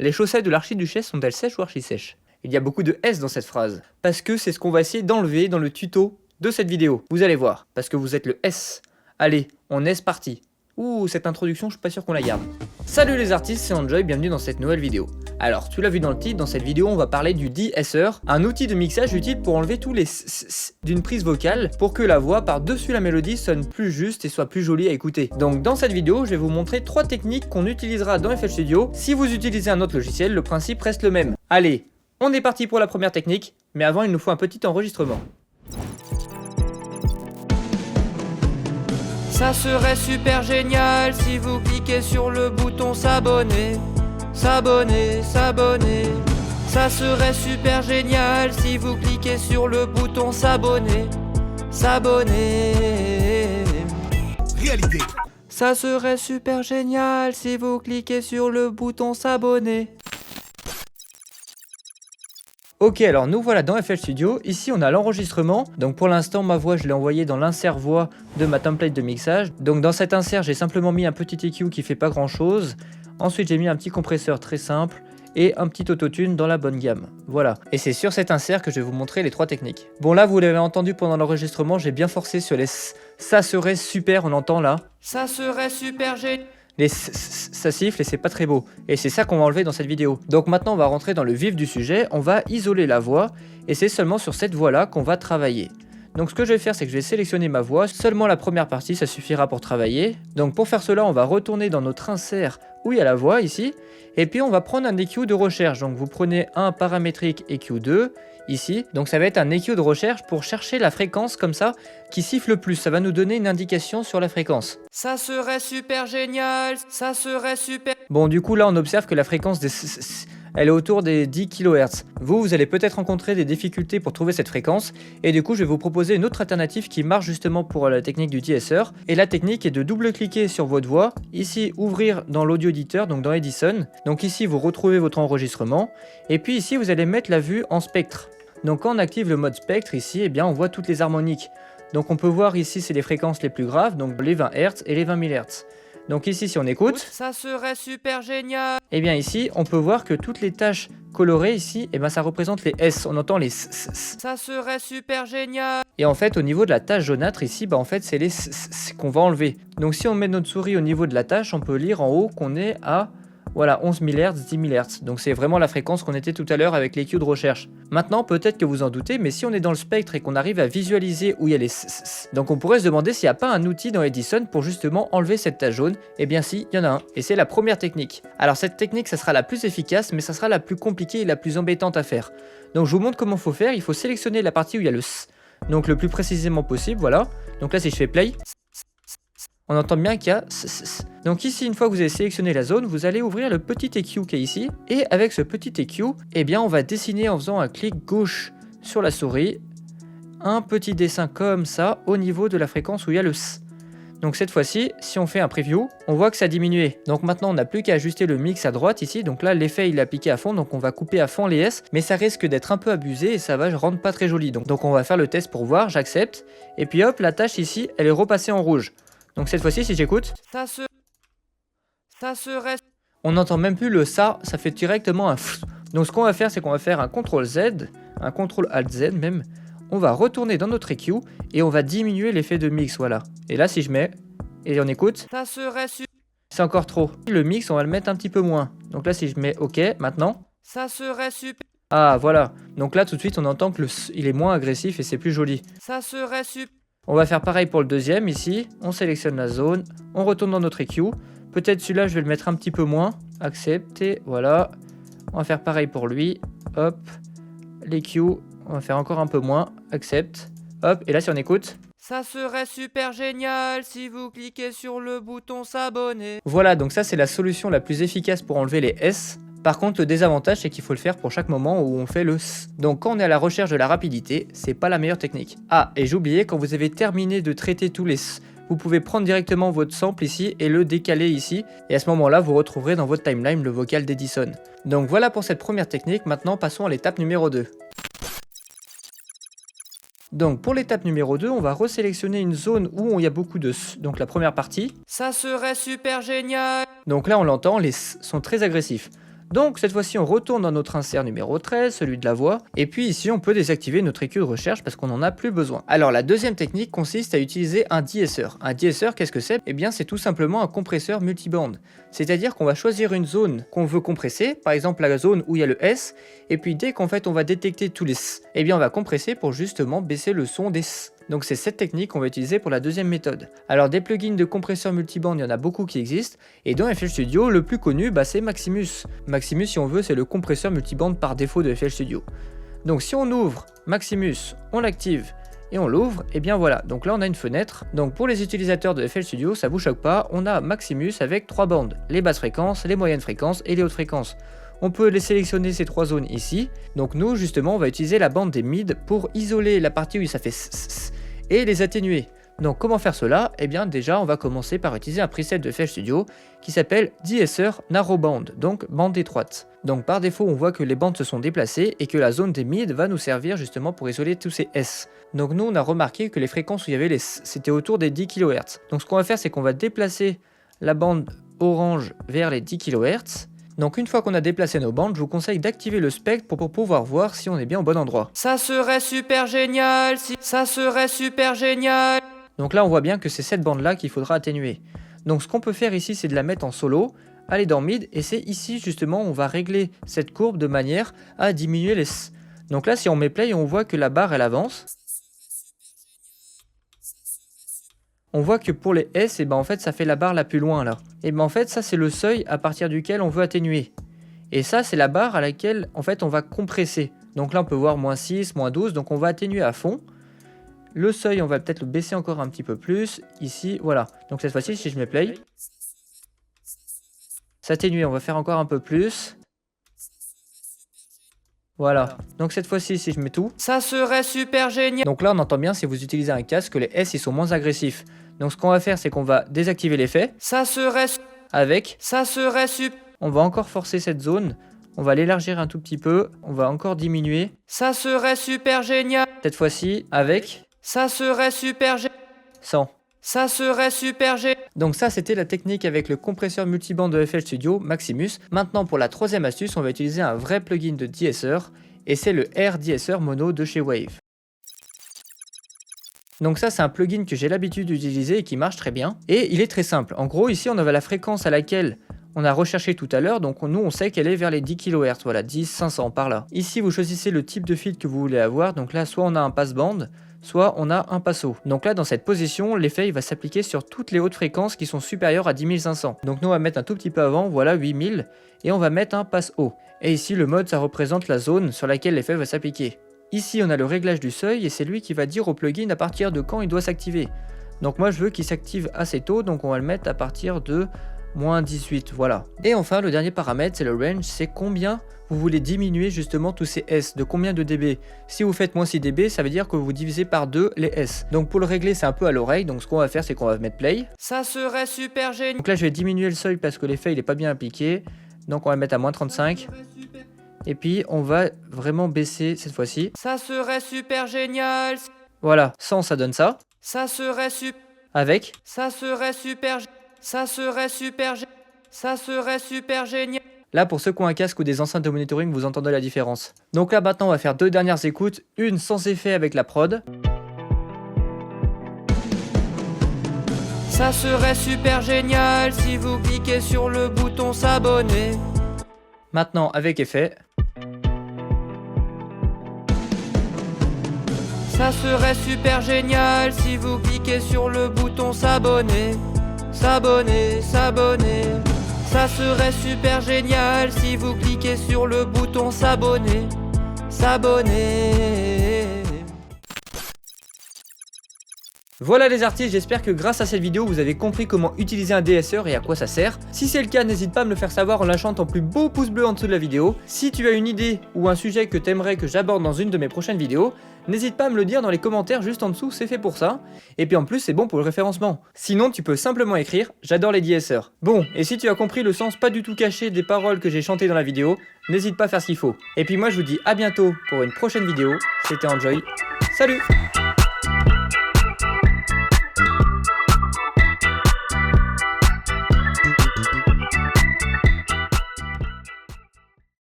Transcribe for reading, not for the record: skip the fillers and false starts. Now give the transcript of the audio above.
Les chaussettes de l'archiduchesse sont-elles sèches ou archi-sèches? Il y a beaucoup de S dans cette phrase, parce que c'est ce qu'on va essayer d'enlever dans le tuto de cette vidéo. Vous allez voir, parce que vous êtes le S. Allez, on est parti. Ouh, cette introduction, je suis pas sûr qu'on la garde. Salut les artistes, c'est Enjoy, bienvenue dans cette nouvelle vidéo. Alors, tu l'as vu dans le titre, dans cette vidéo, on va parler du de-esser, un outil de mixage utile pour enlever tous les d'une prise vocale pour que la voix par-dessus la mélodie sonne plus juste et soit plus jolie à écouter. Donc dans cette vidéo, je vais vous montrer 3 techniques qu'on utilisera dans FL Studio. Si vous utilisez un autre logiciel, le principe reste le même. Allez, on est parti pour la première technique, mais avant il nous faut un petit enregistrement. Ça serait super génial si vous cliquez sur le bouton s'abonner. S'abonner, s'abonner. Ça serait super génial si vous cliquez sur le bouton s'abonner. S'abonner. Réalité. Ça serait super génial si vous cliquez sur le bouton s'abonner. Ok, alors nous voilà dans FL Studio, ici on a l'enregistrement, donc pour l'instant ma voix je l'ai envoyée dans l'insert voix de ma template de mixage, donc dans cet insert j'ai simplement mis un petit EQ qui fait pas grand chose, ensuite j'ai mis un petit compresseur très simple et un petit autotune dans la bonne gamme, voilà, et c'est sur cet insert que je vais vous montrer les 3 techniques. Bon là vous l'avez entendu pendant l'enregistrement, j'ai bien forcé sur les ça serait super, on entend là. Ça serait super génial. Les ça siffle et c'est pas très beau. Et c'est ça qu'on va enlever dans cette vidéo. Donc maintenant on va rentrer dans le vif du sujet, on va isoler la voix et c'est seulement sur cette voix là qu'on va travailler. Donc ce que je vais faire c'est que je vais sélectionner ma voix, seulement la première partie ça suffira pour travailler. Donc pour faire cela on va retourner dans notre insert où il y a la voix ici. Et puis on va prendre un EQ de recherche, donc vous prenez un paramétrique EQ2 ici, donc ça va être un EQ de recherche pour chercher la fréquence comme ça qui siffle le plus, ça va nous donner une indication sur la fréquence. Ça serait super génial, ça serait super... Bon du coup là on observe que la fréquence des elle est autour des 10 kHz. Vous allez peut-être rencontrer des difficultés pour trouver cette fréquence, et du coup je vais vous proposer une autre alternative qui marche justement pour la technique du de-esser, et la technique est de double-cliquer sur votre voix, ici ouvrir dans l'audio éditeur, donc dans Edison, donc ici vous retrouvez votre enregistrement, et puis ici vous allez mettre la vue en spectre. Donc quand on active le mode spectre ici, eh bien on voit toutes les harmoniques. Donc on peut voir ici c'est les fréquences les plus graves, donc les 20 Hz et les 20 000 Hz. Donc ici si on écoute, ça serait super génial. Et bien ici on peut voir que toutes les taches colorées ici, et ben ça représente les S, on entend les ça serait super génial. Et en fait au niveau de la tache jaunâtre ici, bah en fait c'est les qu'on va enlever. Donc si on met notre souris au niveau de la tache, on peut lire en haut qu'on est à voilà 11 000 Hz, 10 000 Hz. Donc c'est vraiment la fréquence qu'on était tout à l'heure avec l'EQ de recherche. Maintenant peut-être que vous en doutez, mais si on est dans le spectre et qu'on arrive à visualiser où il y a les donc on pourrait se demander s'il n'y a pas un outil dans Edison pour justement enlever cette tache jaune. Et bien si, il y en a un. Et c'est la première technique. Alors cette technique ça sera la plus efficace, mais ça sera la plus compliquée et la plus embêtante à faire. Donc je vous montre comment il faut faire. Il faut sélectionner la partie où il y a le donc le plus précisément possible, voilà. Donc là si je fais play, on entend bien qu'il y a donc ici une fois que vous avez sélectionné la zone, vous allez ouvrir le petit EQ qui est ici, et avec ce petit EQ, eh bien on va dessiner en faisant un clic gauche sur la souris un petit dessin comme ça au niveau de la fréquence où il y a le Donc cette fois-ci, si on fait un preview, on voit que ça a diminué. Donc maintenant on n'a plus qu'à ajuster le mix à droite ici, donc là l'effet il est appliqué à fond, donc on va couper à fond les S, mais ça risque d'être un peu abusé et ça va rendre pas très joli. Donc on va faire le test pour voir, j'accepte, et puis hop, la tâche ici elle est repassée en rouge. Donc cette fois-ci, si j'écoute, ça serait... on n'entend même plus le ça fait directement un f. Donc ce qu'on va faire, c'est qu'on va faire un CTRL Z, un CTRL ALT Z même. On va retourner dans notre EQ et on va diminuer l'effet de mix, voilà. Et là, si je mets, et on écoute, ça serait c'est encore trop. Le mix, on va le mettre un petit peu moins. Donc là, si je mets OK, maintenant, ça serait super... Ah, voilà. Donc là, tout de suite, on entend que il est moins agressif et c'est plus joli. Ça serait super... On va faire pareil pour le deuxième ici, on sélectionne la zone, on retourne dans notre EQ, peut-être celui-là je vais le mettre un petit peu moins, accepter, voilà, on va faire pareil pour lui, hop, l'EQ, on va faire encore un peu moins, accepte, hop, et là si on écoute, ça serait super génial si vous cliquez sur le bouton s'abonner. Voilà, donc ça c'est la solution la plus efficace pour enlever les S. Par contre, le désavantage, c'est qu'il faut le faire pour chaque moment où on fait le S. Donc quand on est à la recherche de la rapidité, c'est pas la meilleure technique. Ah, et j'ai oublié, quand vous avez terminé de traiter tous les S, vous pouvez prendre directement votre sample ici et le décaler ici. Et à ce moment-là, vous retrouverez dans votre timeline le vocal d'Edison. Donc voilà pour cette première technique, maintenant passons à l'étape numéro 2. Donc pour l'étape numéro 2, on va resélectionner une zone où il y a beaucoup de S, donc la première partie. Ça serait super génial. Donc là on l'entend, les S sont très agressifs. Donc cette fois-ci on retourne dans notre insert numéro 13, celui de la voix, et puis ici on peut désactiver notre EQ de recherche parce qu'on n'en a plus besoin. Alors la deuxième technique consiste à utiliser un de-esser. Un de-esser, qu'est-ce que c'est? Eh bien c'est tout simplement un compresseur multibande. C'est-à-dire qu'on va choisir une zone qu'on veut compresser, par exemple la zone où il y a le S, et puis dès qu'en fait on va détecter tous les S, eh bien on va compresser pour justement baisser le son des S. Donc c'est cette technique qu'on va utiliser pour la deuxième méthode. Alors des plugins de compresseurs multiband, il y en a beaucoup qui existent, et dans FL Studio, le plus connu, c'est Maximus. Maximus, si on veut, c'est le compresseur multiband par défaut de FL Studio. Donc si on ouvre Maximus, on l'active, et on l'ouvre, et bien voilà, donc là on a une fenêtre. Donc pour les utilisateurs de FL Studio, ça vous choque pas, on a Maximus avec 3 bandes, les basses fréquences, les moyennes fréquences et les hautes fréquences. On peut les sélectionner ces 3 zones ici. Donc nous justement on va utiliser la bande des mid pour isoler la partie où ça fait et les atténuer. Donc comment faire cela? Eh bien déjà on va commencer par utiliser un preset de FL Studio qui s'appelle de-esser narrowband, donc bande étroite. Donc par défaut on voit que les bandes se sont déplacées et que la zone des mid va nous servir justement pour isoler tous ces S. Donc nous on a remarqué que les fréquences où il y avait les S, c'était autour des 10 kHz. Donc ce qu'on va faire c'est qu'on va déplacer la bande orange vers les 10 kHz. Donc une fois qu'on a déplacé nos bandes, je vous conseille d'activer le spectre pour pouvoir voir si on est bien au bon endroit. Ça serait super génial si... Ça serait super génial. Donc là on voit bien que c'est cette bande là qu'il faudra atténuer. Donc ce qu'on peut faire ici c'est de la mettre en solo, aller dans mid, et c'est ici justement on va régler cette courbe de manière à diminuer les S. Donc là si on met play on voit que la barre elle avance. On voit que pour les S, en fait ça fait la barre la plus loin là. Et en fait ça c'est le seuil à partir duquel on veut atténuer. Et ça c'est la barre à laquelle en fait on va compresser. Donc là on peut voir -6, -12, donc on va atténuer à fond. Le seuil on va peut-être le baisser encore un petit peu plus. Ici, voilà. Donc cette fois-ci si je mets play, s'atténuer, on va faire encore un peu plus. Voilà, donc cette fois-ci si je mets tout, ça serait super génial. Donc là on entend bien si vous utilisez un casque que les S ils sont moins agressifs. Donc ce qu'on va faire c'est qu'on va désactiver l'effet. Ça serait avec. Ça serait super. On va encore forcer cette zone. On va l'élargir un tout petit peu. On va encore diminuer. Ça serait super génial. Cette fois-ci avec. Ça serait super génial. Sans. Ça serait super génial. Donc ça c'était la technique avec le compresseur multiband de FL Studio Maximus. Maintenant pour la troisième astuce on va utiliser un vrai plugin de de-esser. Et c'est le Air de-esser mono de chez Wave. Donc ça c'est un plugin que j'ai l'habitude d'utiliser et qui marche très bien. Et il est très simple. En gros ici on avait la fréquence à laquelle on a recherché tout à l'heure. Donc nous on sait qu'elle est vers les 10 kHz. Voilà, 10, 500 par là. Ici vous choisissez le type de filtre que vous voulez avoir. Donc là soit on a un passe-bande, soit on a un passe-haut. Donc là dans cette position l'effet il va s'appliquer sur toutes les hautes fréquences qui sont supérieures à 10 500. Donc nous on va mettre un tout petit peu avant, voilà 8000. Et on va mettre un passe-haut. Et ici le mode ça représente la zone sur laquelle l'effet va s'appliquer. Ici on a le réglage du seuil et c'est lui qui va dire au plugin à partir de quand il doit s'activer. Donc moi je veux qu'il s'active assez tôt, donc on va le mettre à partir de -18, voilà. Et enfin le dernier paramètre c'est le range, c'est combien vous voulez diminuer justement tous ces S, de combien de dB. Si vous faites -6 dB, ça veut dire que vous divisez par 2 les S. Donc pour le régler c'est un peu à l'oreille, donc ce qu'on va faire c'est qu'on va mettre play. Ça serait super génial. Donc là je vais diminuer le seuil parce que l'effet il est pas bien appliqué. Donc on va le mettre à -35. Et puis on va vraiment baisser cette fois-ci. Ça serait super génial. Voilà, sans ça donne ça. Ça serait super. Avec. Ça serait super. Ça serait super. Ça serait super génial. Là pour ceux qui ont un casque ou des enceintes de monitoring vous entendez la différence. Donc là maintenant on va faire deux dernières écoutes. Une sans effet avec la prod. Ça serait super génial si vous cliquez sur le bouton s'abonner. Maintenant avec effet. Ça serait super génial si vous cliquez sur le bouton s'abonner. S'abonner, s'abonner. Ça serait super génial si vous cliquez sur le bouton s'abonner. S'abonner. Voilà les artistes, j'espère que grâce à cette vidéo vous avez compris comment utiliser un de-esser et à quoi ça sert. Si c'est le cas, n'hésite pas à me le faire savoir en lâchant ton plus beau pouce bleu en dessous de la vidéo. Si tu as une idée ou un sujet que t'aimerais que j'aborde dans une de mes prochaines vidéos, n'hésite pas à me le dire dans les commentaires juste en dessous, c'est fait pour ça. Et puis en plus c'est bon pour le référencement. Sinon tu peux simplement écrire « J'adore les de-esser ». Bon, et si tu as compris le sens pas du tout caché des paroles que j'ai chantées dans la vidéo, n'hésite pas à faire ce qu'il faut. Et puis moi je vous dis à bientôt pour une prochaine vidéo, c'était Enjoy, salut!